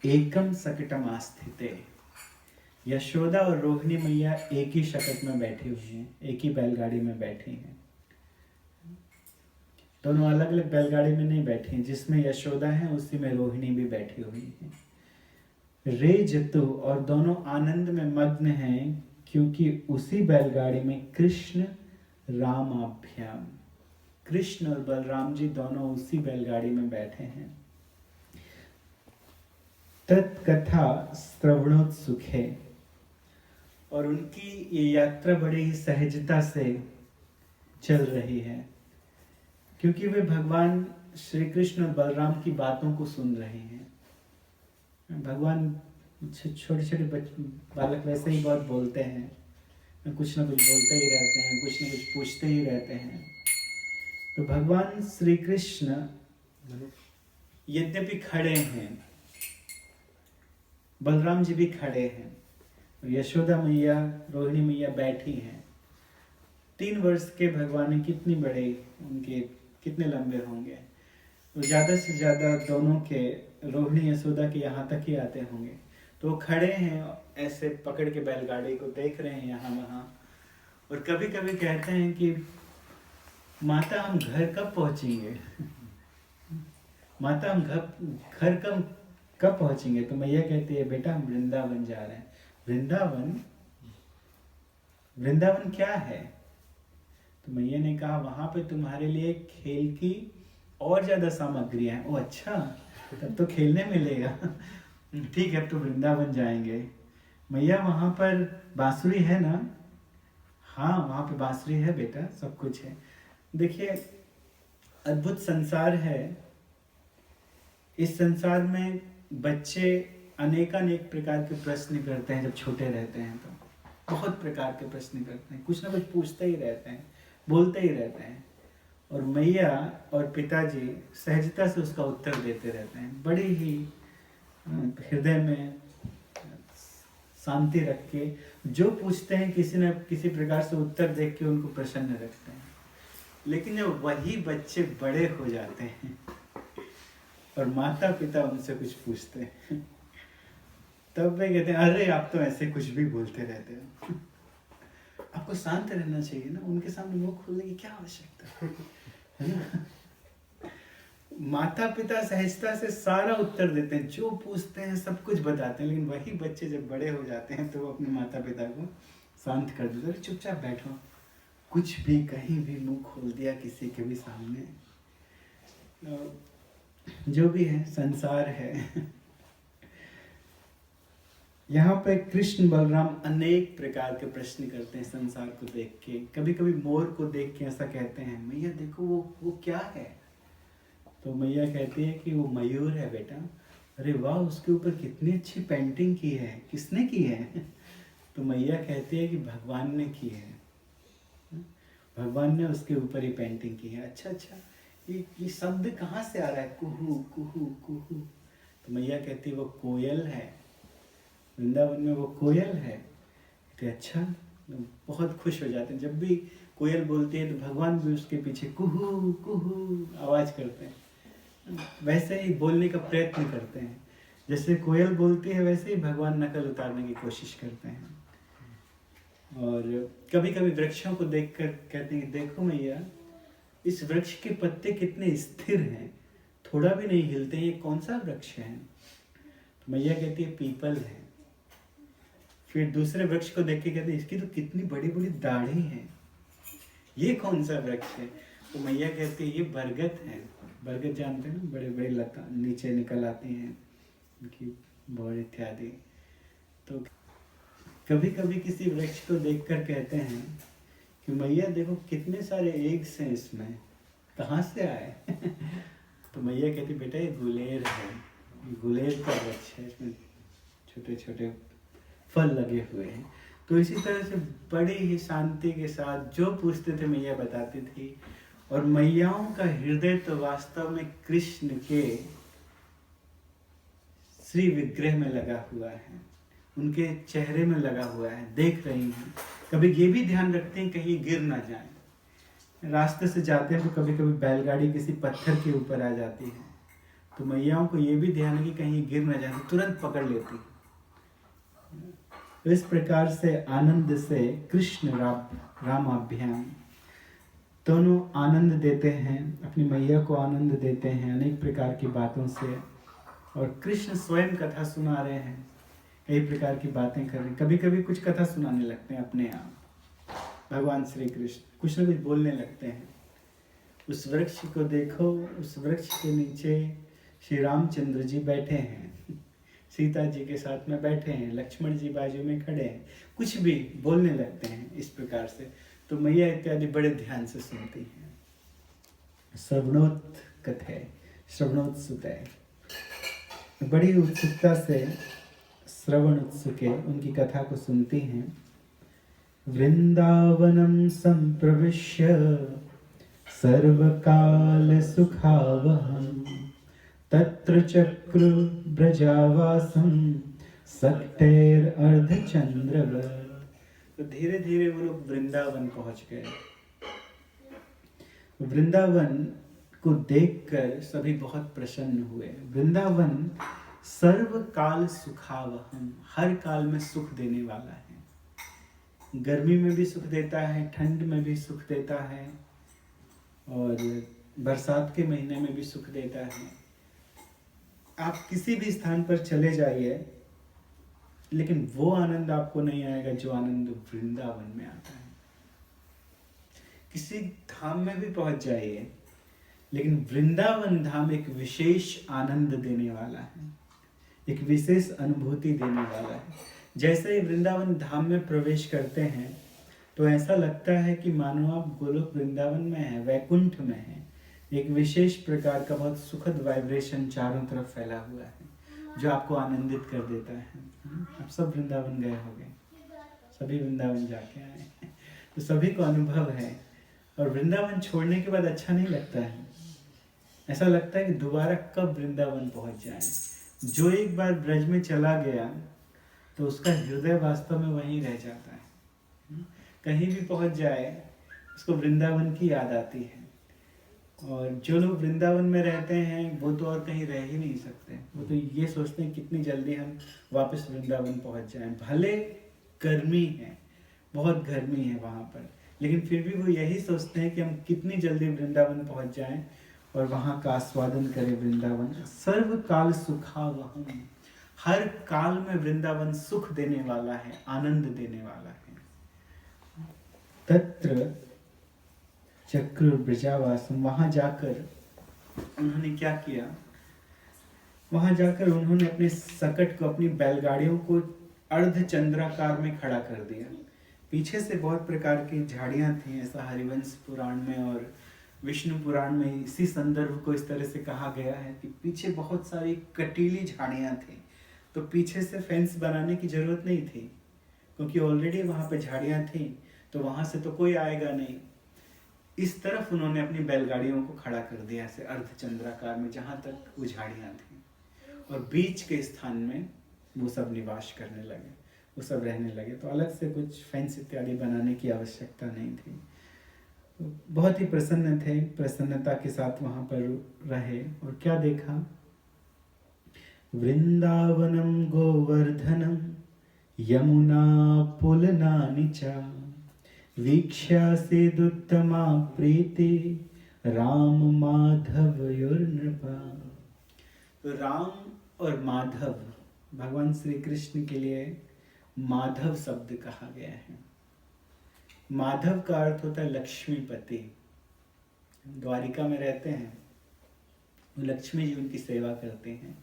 एकम सकटम आस्थिते। यशोदा और रोहिणी मैया एक ही शकट में बैठी हुई हैं, एक ही बैलगाड़ी में बैठी हैं। दोनों अलग अलग बैलगाड़ी में नहीं बैठी हैं, जिसमें यशोदा है उसी में रोहिणी भी बैठी हुई है। रे जतु, और दोनों आनंद में मग्न हैं, क्योंकि उसी बैलगाड़ी में कृष्ण रामाभ्याम, कृष्ण और बलराम जी दोनों उसी बैलगाड़ी में बैठे हैं। तत्कथा श्रवणोत्सुके, और उनकी ये यात्रा बड़ी ही सहजता से चल रही है, क्योंकि वे भगवान श्री कृष्ण और बलराम की बातों को सुन रहे हैं। भगवान छोटे छोटे बालक वैसे ही बहुत बोलते हैं, कुछ ना कुछ बोलते ही रहते हैं, कुछ ना कुछ पूछते ही रहते हैं। तो भगवान श्री कृष्ण यद्यपि खड़े हैं, बलराम जी भी खड़े हैं, यशोदा मैया रोहिणी मैया बैठी हैं। 3 वर्ष के भगवान कितने बड़े, उनके कितने लंबे होंगे, तो ज़्यादा से ज़्यादा दोनों के, रोहिणी यशोदा के यहाँ तक ही आते होंगे। तो वो खड़े हैं ऐसे पकड़ के बैलगाड़ी को, देख रहे हैं यहाँ वहाँ, और कभी कभी कहते हैं कि माता हम घर कब पहुँचेंगे, माता हम घर कब पहुँचेंगे। तो मैया कहती है, बेटा हम वृंदावन जा रहे हैं। वृंदावन, वृंदावन क्या है। तो मैया ने कहा, वहाँ पे तुम्हारे लिए खेल की और ज़्यादा सामग्रियाँ हैं। ओ अच्छा, तब तो खेलने मिलेगा। ठीक है, अब तो वृंदावन जाएंगे। मैया वहाँ पर बांसुरी है ना। हाँ, वहाँ पे बांसुरी है बेटा, सब कुछ है। देखिए, अद्भुत संसार है। इस संसार में बच्चे अनेकानेक प्रकार के प्रश्न करते हैं। जब छोटे रहते हैं तो बहुत प्रकार के प्रश्न करते हैं, कुछ ना कुछ पूछते ही रहते हैं, बोलते ही रहते हैं, और मैया और पिताजी सहजता से उसका उत्तर देते रहते हैं। बड़ी ही हृदय में शांति रख के जो पूछते हैं, किसी न किसी प्रकार से उत्तर देख के उनको प्रसन्न रखते हैं। लेकिन जब वही बच्चे बड़े हो जाते हैं और माता पिता उनसे कुछ पूछते हैं, तब वे कहते हैं, अरे आप तो ऐसे कुछ भी बोलते रहते हो, आपको शांत रहना चाहिए ना, उनके सामने मुंह खोलने की क्या आवश्यकता है ना। माता पिता सहजता से सारा उत्तर देते हैं, जो पूछते हैं सब कुछ बताते हैं। लेकिन वही बच्चे जब बड़े हो जाते हैं तो वो अपने माता पिता को शांत कर देते हैं, चुपचाप बैठो, कुछ भी कहीं भी मुंह खोल दिया किसी के भी सामने, जो भी है संसार है। यहाँ पे कृष्ण बलराम अनेक प्रकार के प्रश्न करते हैं संसार को देख के। कभी कभी मोर को देख के ऐसा कहते हैं, मैया देखो वो क्या है। तो मैया कहती है कि वो मयूर है बेटा। अरे वाह, उसके ऊपर कितनी अच्छी पेंटिंग की है, किसने की है। तो मैया कहती है कि भगवान ने की है, भगवान ने उसके ऊपर ही पेंटिंग की है। अच्छा अच्छा, ये शब्द कहाँ से आ रहा है, कुहू कुहू कुहू। तो मैया कहती है वो कोयल है, वृंदावन में वो कोयल है। तो अच्छा, बहुत खुश हो जाते हैं जब भी कोयल बोलती है, तो भगवान भी उसके पीछे कुहू कुहू आवाज़ करते हैं, वैसे ही बोलने का प्रयत्न करते हैं। जैसे कोयल बोलती है वैसे ही भगवान नकल उतारने की कोशिश करते हैं। और कभी कभी वृक्षों को देखकर कहते हैं कि देखो मैया, इस वृक्ष के पत्ते कितने स्थिर हैं, थोड़ा भी नहीं हिलते, ये कौन सा वृक्ष है? तो मैया कहती है पीपल है। फिर दूसरे वृक्ष को देख के कहते हैं इसकी तो कितनी बड़ी बड़ी दाढ़ी है, ये कौन सा वृक्ष है? तो मैया कहती है ये बरगद है। बरगद जानते हैं ना, बड़े बड़े लता नीचे निकल आती हैं उनकी बहुत इत्यादि। तो कभी कभी किसी वृक्ष को देखकर कहते हैं कि मैया देखो कितने सारे एग्स हैं इसमें, कहाँ से आए? तो मैया कहती बेटा ये गुलेर है, ये गुलेर का वृक्ष है, इसमें छोटे छोटे फल लगे हुए हैं। तो इसी तरह से बड़ी ही शांति के साथ जो पूछते थे मैया बताती थी। और मैयाओं का हृदय तो वास्तव में कृष्ण के श्री विग्रह में लगा हुआ है, उनके चेहरे में लगा हुआ है, देख रही हैं। कभी ये भी ध्यान रखते हैं कहीं गिर ना जाए। रास्ते से जाते हैं तो कभी कभी बैलगाड़ी किसी पत्थर के ऊपर आ जाती है, तो मैयाओं को ये भी ध्यान है कि कहीं गिर ना जाए, तुरंत पकड़ लेती। तो इस प्रकार से आनंद से कृष्ण रामाभ्याम दोनों आनंद देते हैं, अपनी मैया को आनंद देते हैं अनेक प्रकार की बातों से। और कृष्ण स्वयं कथा सुना रहे हैं, कई प्रकार की बातें कर रहे हैं। कभी कभी कुछ कथा सुनाने लगते हैं अपने आप, भगवान श्री कृष्ण कुछ न कुछ बोलने लगते हैं। उस वृक्ष को देखो, उस वृक्ष के नीचे श्री रामचंद्र जी बैठे हैं, सीता जी के साथ में बैठे हैं, लक्ष्मण जी बाजू में खड़े हैं, कुछ भी बोलने लगते हैं इस प्रकार से। तो मैया इत्यादि बड़े ध्यान से सुनती हैं। श्रवणोत कथे, श्रवणोत सुते, बड़ी उत्सुकता से श्रवण उत्सुके उनकी कथा को सुनती हैं। वृंदावनम संप्रविश्य सर्वकाल सुखावहम तत्र चक्र ब्रजावासम सक्तेर अर्धचंद्रवत्। तो धीरे धीरे वो लोग वृंदावन पहुंच गए। वृंदावन को देखकर सभी बहुत प्रसन्न हुए। वृंदावन सर्वकाल सुखावहम, हर काल में सुख देने वाला है। गर्मी में भी सुख देता है, ठंड में भी सुख देता है, और बरसात के महीने में भी सुख देता है। आप किसी भी स्थान पर चले जाइए, लेकिन वो आनंद आपको नहीं आएगा जो आनंद वृंदावन में आता है। किसी धाम में भी पहुंच जाइए, लेकिन वृंदावन धाम एक विशेष आनंद देने वाला है, एक विशेष अनुभूति देने वाला है। जैसे ही वृंदावन धाम में प्रवेश करते हैं तो ऐसा लगता है कि मानो आप गोलोक वृंदावन में है, वैकुंठ में है। एक विशेष प्रकार का बहुत सुखद वाइब्रेशन चारों तरफ फैला हुआ है जो आपको आनंदित कर देता है। आप सब वृंदावन गए होंगे, सभी वृंदावन जाके आए हैं, तो सभी को अनुभव है। और वृंदावन छोड़ने के बाद अच्छा नहीं लगता है, ऐसा लगता है कि दोबारा कब वृंदावन पहुंच जाए। जो एक बार ब्रज में चला गया तो उसका हृदय वास्तव में वहीं रह जाता है। कहीं भी पहुंच जाए उसको वृंदावन की याद आती है। और जो लोग वृंदावन में रहते हैं वो तो और कहीं रह ही नहीं सकते, वो तो ये सोचते हैं कितनी जल्दी हम वापस वृंदावन पहुंच जाएं। भले गर्मी है, बहुत गर्मी है वहाँ पर, लेकिन फिर भी वो यही सोचते हैं कि हम कितनी जल्दी वृंदावन पहुंच जाएं और वहाँ का आस्वादन करें। वृंदावन सर्वकाल सुखावहम, हर काल में वृंदावन सुख देने वाला है, आनंद देने वाला है। तत्र चक्र ब्रजावासम, वहां जाकर उन्होंने क्या किया, वहां जाकर उन्होंने अपने सकट को, अपनी बैलगाड़ियों को अर्धचंद्राकार में खड़ा कर दिया। पीछे से बहुत प्रकार की झाड़ियां थी, ऐसा हरिवंश पुराण में और विष्णु पुराण में इसी संदर्भ को इस तरह से कहा गया है कि पीछे बहुत सारी कटीली झाड़ियां थी, तो पीछे से फेंस बनाने की जरूरत नहीं थी, क्योंकि ऑलरेडी वहाँ पे झाड़ियाँ थी, तो वहाँ से तो कोई आएगा नहीं। इस तरफ उन्होंने अपनी बैलगाड़ियों को खड़ा कर दिया ऐसे अर्धचंद्राकार में, जहाँ तक वो झाड़ियाँ थी, और बीच के स्थान में वो सब निवास करने लगे, वो सब रहने लगे। तो अलग से कुछ फेंस इत्यादि बनाने की आवश्यकता नहीं थी। तो बहुत ही प्रसन्न थे, प्रसन्नता के साथ वहाँ पर रहे। और क्या देखा? वृंदावनम गोवर्धनम यमुना पुलनानि च वीक्ष्यासीदुत्तमा प्रीति राम माधवयोर्नृपा। तो राम और माधव, भगवान श्री कृष्ण के लिए माधव शब्द कहा गया है। माधव का अर्थ होता है लक्ष्मीपति। द्वारिका में रहते हैं, लक्ष्मी जी उनकी सेवा करते हैं।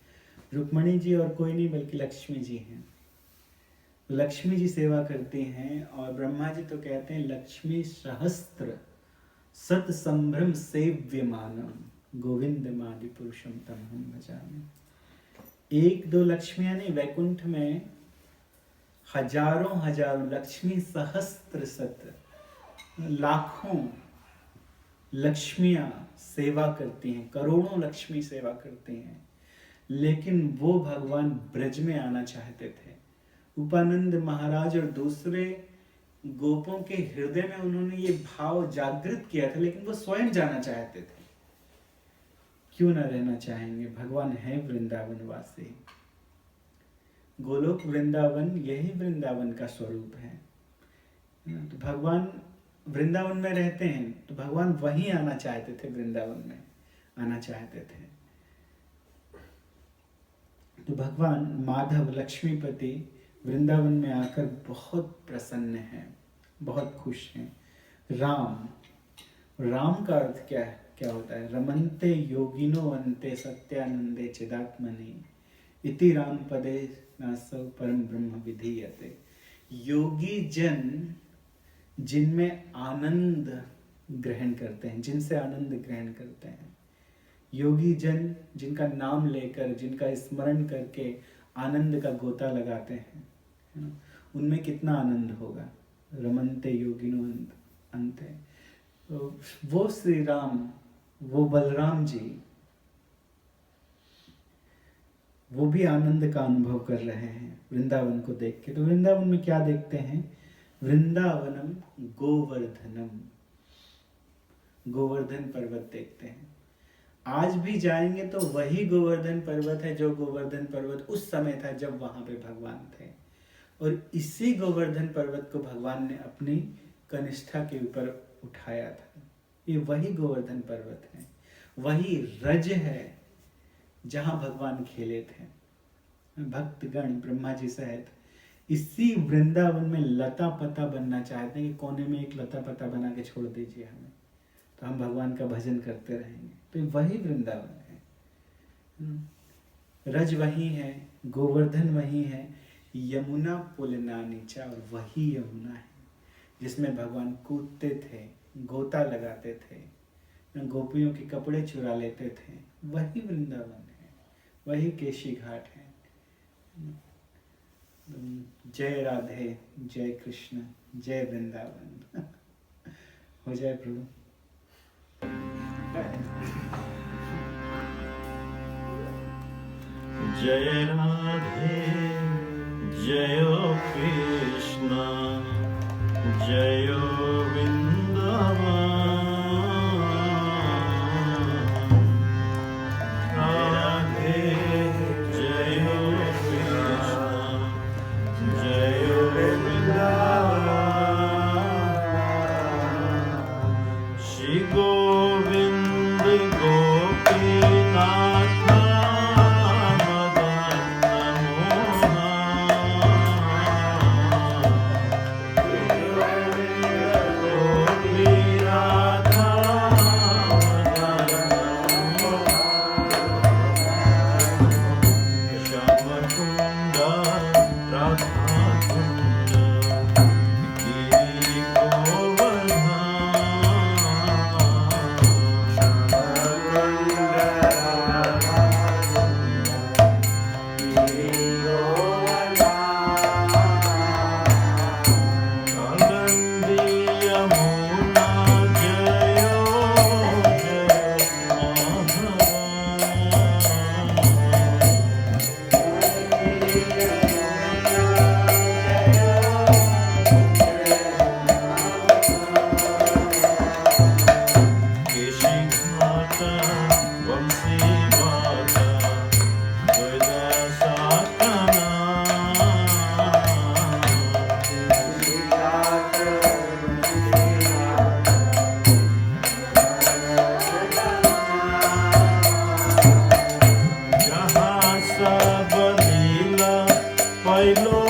रुक्मणी जी और कोई नहीं बल्कि लक्ष्मी जी हैं। लक्ष्मी जी सेवा करती हैं, और ब्रह्मा जी तो कहते हैं लक्ष्मी सहस्त्र सत संभ्रम सेव्यमानम गोविंद मादि पुरुषम तमहम भजामि। एक दो लक्ष्मियां नहीं, वैकुंठ में हजारों हजारों लक्ष्मी, सहस्त्र सत लाखों लक्ष्मियां सेवा करती हैं, करोड़ों लक्ष्मी सेवा करती हैं। लेकिन वो भगवान ब्रज में आना चाहते थे। उपानंद महाराज और दूसरे गोपों के हृदय में उन्होंने ये भाव जागृत किया था, लेकिन वो स्वयं जाना चाहते थे। क्यों न रहना चाहेंगे? भगवान है वृंदावन वासी। गोलोक वृंदावन, यही वृंदावन का स्वरूप है। तो भगवान वृंदावन में रहते हैं, तो भगवान वहीं आना चाहते थे, वृंदावन में आना चाहते थे। तो भगवान माधव लक्ष्मीपति वृंदावन में आकर बहुत प्रसन्न हैं, बहुत खुश हैं। राम, राम का अर्थ क्या होता है? रमन्ते योगिनो अन्ते सत्यानंदे चिदात्मनि इति राम पदे नासौ परम ब्रह्म विधीयते। योगी जन जिनमें आनंद ग्रहण करते हैं, जिनसे आनंद ग्रहण करते हैं, योगी जन जिनका नाम लेकर, जिनका स्मरण करके आनंद का गोता लगाते हैं, उनमें कितना आनंद होगा। रमन्ते योगिनो अन्ते। तो वो श्री राम, वो बलराम जी, वो भी आनंद का अनुभव कर रहे हैं वृंदावन को देख के। तो वृंदावन में क्या देखते हैं? वृंदावनम गोवर्धनम, गोवर्धन पर्वत देखते हैं। आज भी जाएंगे तो वही गोवर्धन पर्वत है, जो गोवर्धन पर्वत उस समय था जब वहां पे भगवान थे। और इसी गोवर्धन पर्वत को भगवान ने अपनी कनिष्ठा के ऊपर उठाया था। ये वही गोवर्धन पर्वत है, वही रज है जहां भगवान खेले थे। भक्तगण ब्रह्मा जी सहित इसी वृंदावन में लता पता बनना चाहते हैं कि कोने में एक लता पता बना के छोड़ दीजिए हमें, तो हम भगवान का भजन करते रहेंगे। तो वही वृंदावन है, रज वही है, गोवर्धन वही है, यमुना पुलनानि च, और वही यमुना है जिसमें भगवान कूदते थे, गोता लगाते थे, गोपियों के कपड़े चुरा लेते थे। वही वृंदावन है, वही केशी घाट है। जय राधे, जय कृष्ण, जय वृंदावन। हो जाए प्रभु। जय राधे, जय कृष्ण, जय वृंदावन। राधे जय कृष्ण, जय वृंदावन। श्री गोविंद गोपीनाथ जहाँ सब लीला पैलो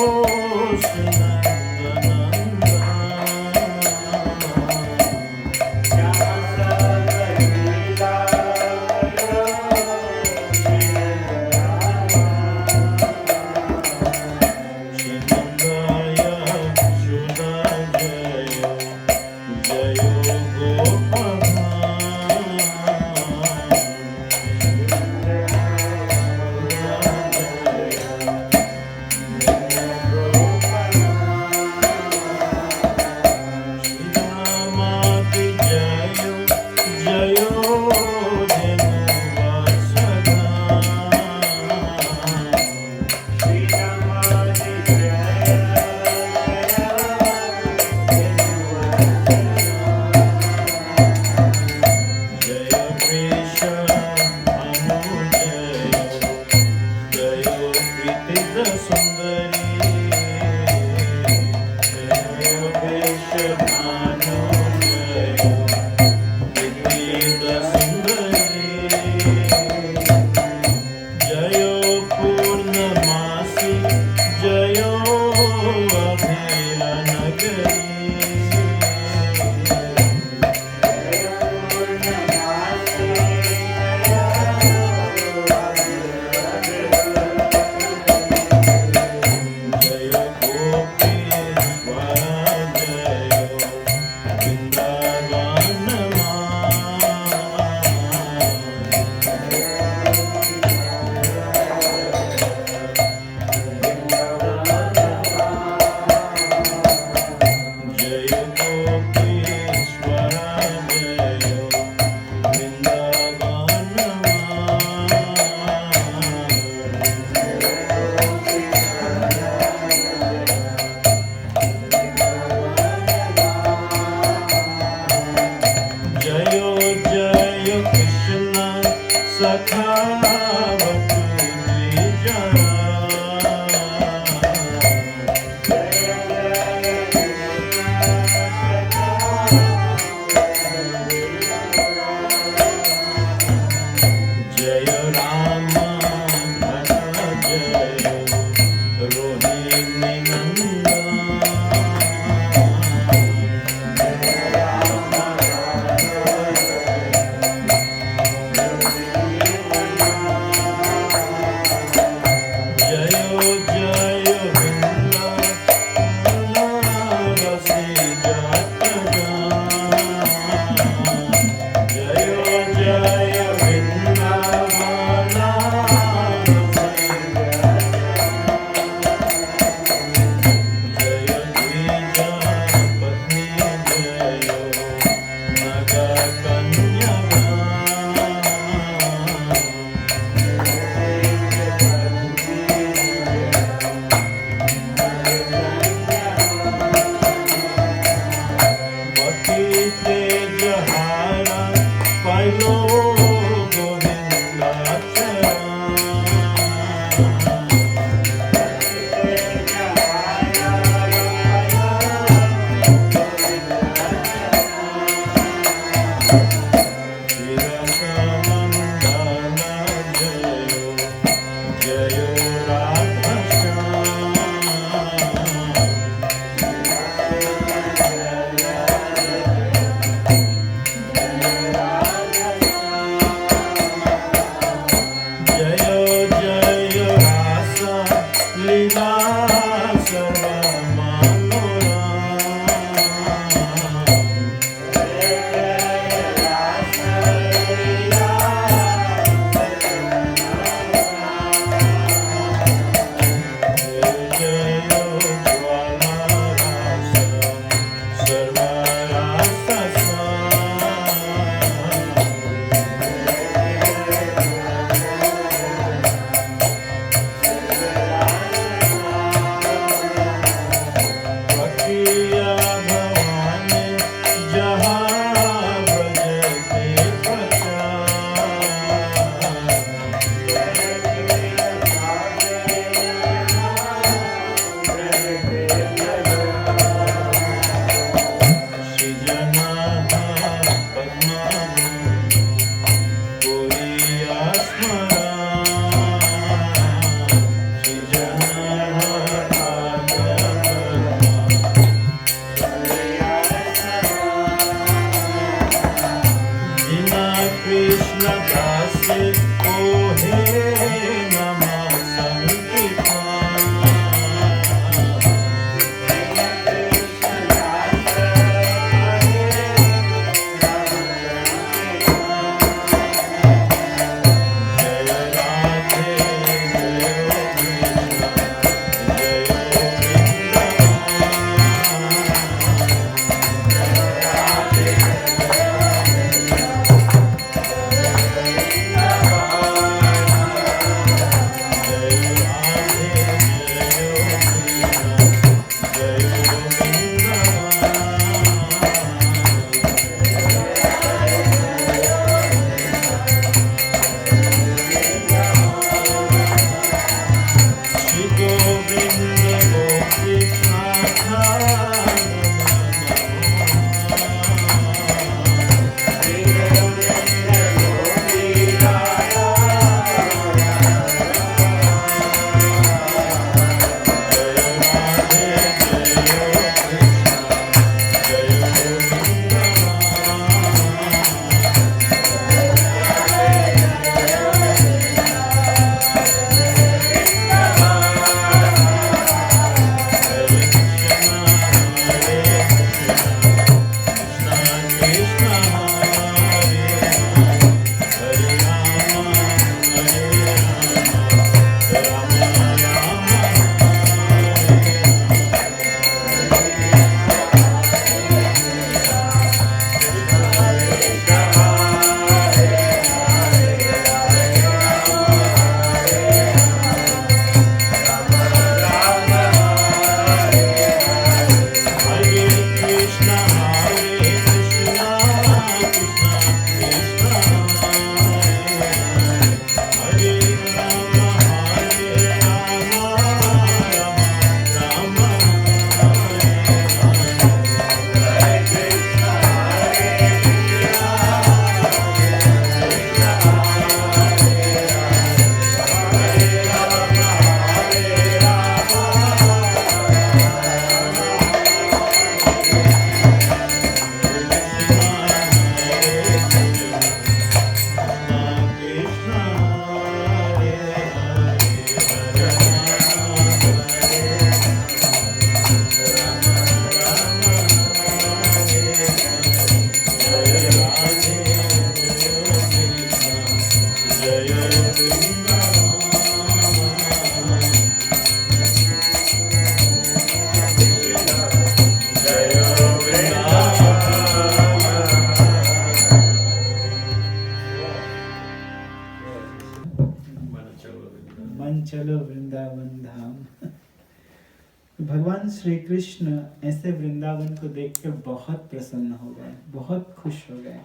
तो भगवान श्री कृष्ण ऐसे वृंदावन को देखकर बहुत प्रसन्न हो गए, बहुत खुश हो गए।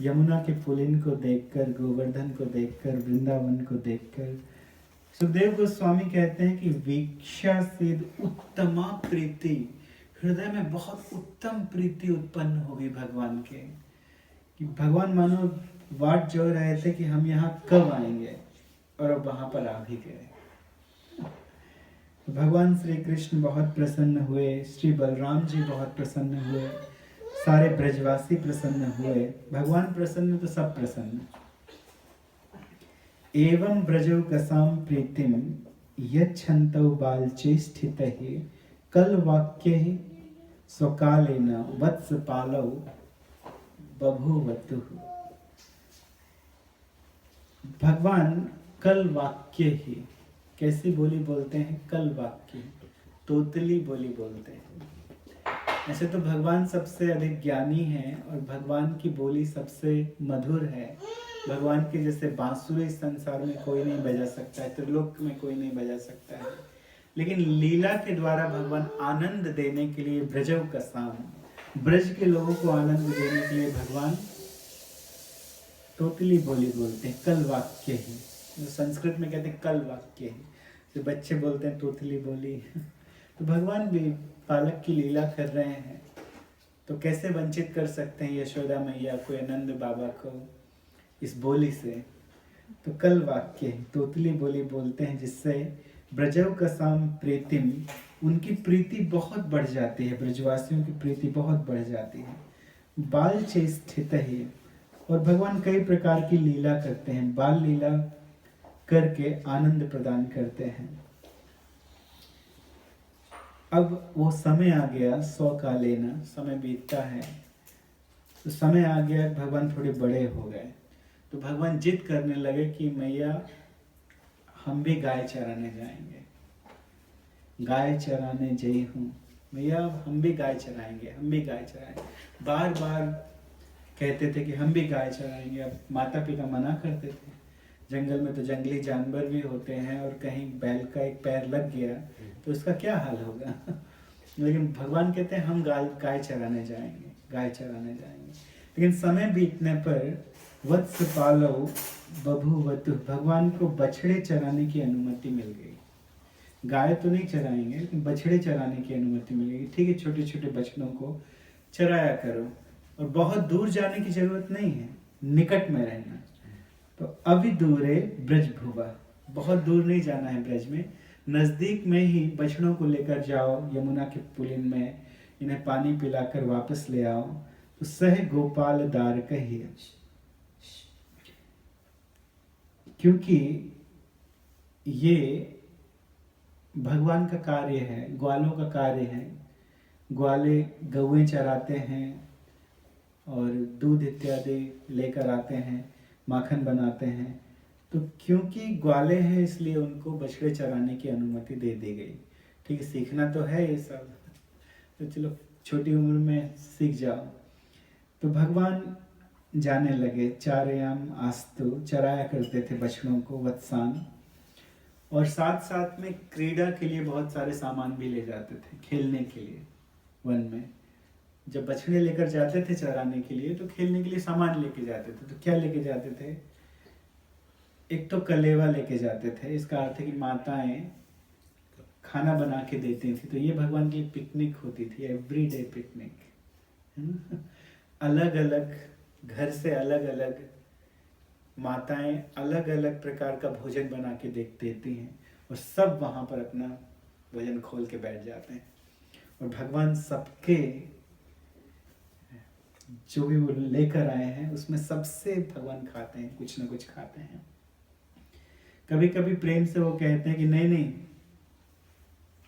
यमुना के पुलिन को देखकर, गोवर्धन को देखकर, वृंदावन को देखकर सुखदेव गोस्वामी कहते हैं कि वीक्षा सिद्ध उत्तमा प्रीति, हृदय में बहुत उत्तम प्रीति उत्पन्न हो गई भगवान के, कि भगवान मानो वाट जो रहे थे कि हम यहाँ कब आएंगे, और अब वहां पर आ भी गए। भगवान श्री कृष्ण बहुत प्रसन्न हुए, श्री बलराम जी बहुत प्रसन्न हुए, सारे ब्रजवासी प्रसन्न हुए। भगवान प्रसन्न तो सब प्रसन्न। एवं ब्रजौ कसाम प्रीतिम यच्छन्तौ बालचेष्टितैः कल वाक्यैः स्वकालेन वत्सपालौ बभूवतुः। भगवान कल वाक्य ही, कैसी बोली बोलते हैं? कल वाक्य, तोतली बोली बोलते हैं। ऐसे तो भगवान सबसे अधिक ज्ञानी हैं और भगवान की बोली सबसे मधुर है। भगवान के जैसे बांसुरी संसार में कोई नहीं बजा सकता है, त्रिलोक में कोई नहीं बजा सकता है। लेकिन लीला के द्वारा भगवान आनंद देने के लिए ब्रजौ कसाम, ब्रज के लोगों को आनंद देने के लिए भगवान तोतली बोली बोलते हैं, कल वाक्य ही। संस्कृत में कहते हैं कल वाक्य ही, जो बच्चे बोलते हैं तोतली बोली। तो भगवान भी बालक की लीला कर रहे हैं, तो कैसे वंचित कर सकते हैं यशोदा मैया को, आनंद बाबा को इस बोली से? तो कल वाक्य ही, तोतली बोली बोलते हैं, जिससे ब्रजौ कसाम प्रीतिम, उनकी प्रीति बहुत बढ़ जाती है, ब्रजवासियों की प्रीति बहुत बढ़ जाती है। बाल चेष्टित ही, और भगवान कई प्रकार की लीला करते हैं, बाल लीला करके आनंद प्रदान करते हैं। अब वो समय आ गया, 100 का लेना, समय बीतता है, तो समय आ गया, भगवान थोड़े बड़े हो गए, तो भगवान जिद करने लगे कि मैया हम भी गाय चराने जाएंगे, गाय चराने जई हूँ मैया, हम भी गाय चराएंगे, हम भी गाय चराएंगे। बार बार कहते थे कि हम भी गाय चराएंगे। अब माता पिता मना करते थे, जंगल में तो जंगली जानवर भी होते हैं, और कहीं बैल का एक पैर लग गया तो उसका क्या हाल होगा। लेकिन भगवान कहते हैं हम गाय चराने जाएंगे, गाय चराने जाएंगे। लेकिन समय बीतने पर वत्स पालौ बभूवतु, भगवान को बछड़े चराने की अनुमति मिल गई। गाय तो नहीं चराएंगे, लेकिन बछड़े चराने की अनुमति मिलेगी। ठीक है, छोटे छोटे बछड़ों को चराया करो, और बहुत दूर जाने की जरूरत नहीं है, निकट में रहना। तो अभी दूरे ब्रज भुवा, बहुत दूर नहीं जाना है ब्रज में, नजदीक में ही बछड़ों को लेकर जाओ यमुना के पुलिन में, इन्हें पानी पिलाकर वापस ले आओ। तो सह गोपाल दार कहिए, क्योंकि ये भगवान का कार्य है, ग्वालों का कार्य है। ग्वाले गौएं चराते हैं और दूध इत्यादि लेकर आते हैं, माखन बनाते हैं। तो क्योंकि ग्वाले हैं इसलिए उनको बछड़े चराने की अनुमति दे दी गई। ठीक है, सीखना तो है ये सब, तो चलो छोटी उम्र में सीख जाओ। तो भगवान जाने लगे, चारयाम आस्तु, चराया करते थे बछड़ों को, वत्सान, और साथ साथ में क्रीड़ा के लिए बहुत सारे सामान भी ले जाते थे, खेलने के लिए। वन में जब बछड़े लेकर जाते थे चराने के लिए, तो खेलने के लिए सामान लेके जाते थे। तो क्या लेके जाते थे? एक तो कलेवा लेके जाते थे, इसका अर्थ है कि माताएं खाना बना के देती थी। तो ये भगवान की पिकनिक होती थी, एवरीडे पिकनिक। अलग अलग घर से अलग अलग माताएं अलग अलग प्रकार का भोजन बना के देती हैं, और सब वहां पर अपना भोजन खोल के बैठ जाते हैं। और भगवान सबके जो भी वो लेकर आए हैं उसमें सबसे भगवान खाते हैं, कुछ ना कुछ खाते हैं। कभी कभी प्रेम से वो कहते हैं कि नहीं नहीं,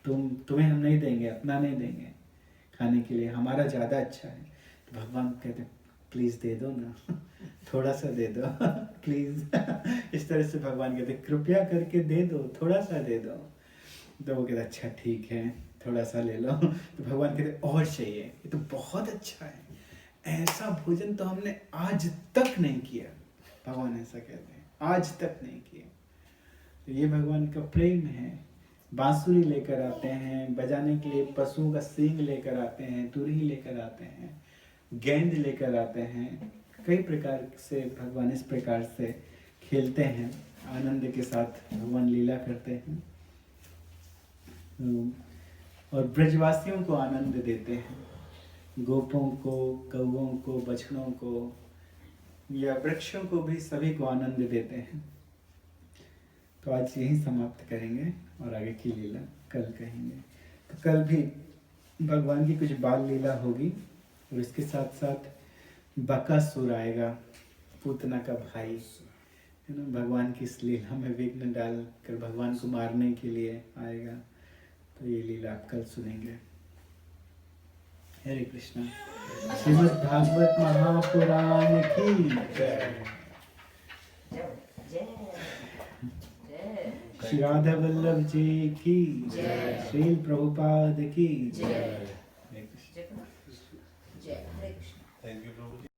तुम्हें हम नहीं देंगे, अपना नहीं देंगे खाने के लिए, हमारा ज्यादा अच्छा है। तो भगवान कहते हैं प्लीज दे दो ना, थोड़ा सा दे दो प्लीज। इस तरह से भगवान कहते कृपया करके दे दो, थोड़ा सा दे दो। तो वो कहते अच्छा ठीक है, थोड़ा सा ले लो। तो भगवान कहते और चाहिए, ये तो बहुत अच्छा है, ऐसा भोजन तो हमने आज तक नहीं किया। भगवान ऐसा कहते हैं, आज तक नहीं किया। तो ये भगवान का प्रेम है बांसुरी लेकर आते हैं, बजाने के लिए पशुओं का सींग लेकर आते हैं, तुरही लेकर आते हैं, गेंद लेकर आते हैं। कई प्रकार से भगवान इस प्रकार से खेलते हैं, आनंद के साथ भगवान लीला करते हैं और ब्रजवासियों को आनंद देते हैं। गोपों को, कौओं को, बछड़ों को या वृक्षों को भी सभी को आनंद देते हैं। तो आज यही समाप्त करेंगे और आगे की लीला कल कहेंगे। तो कल भी भगवान की कुछ बाल लीला होगी और इसके साथ साथ बकासुर आएगा, पूतना का भाई है ना, भगवान की इस लीला में विघ्न डालकर भगवान को मारने के लिए आएगा। तो ये लीला आप कल सुनेंगे। हरे कृष्णा। श्रीमद् भागवत महापुराण की जय। श्री राधा वल्लभ जी की जय। श्री प्रभुपाद की जय। जय Hare Krishna. Thank you Prabhu ji.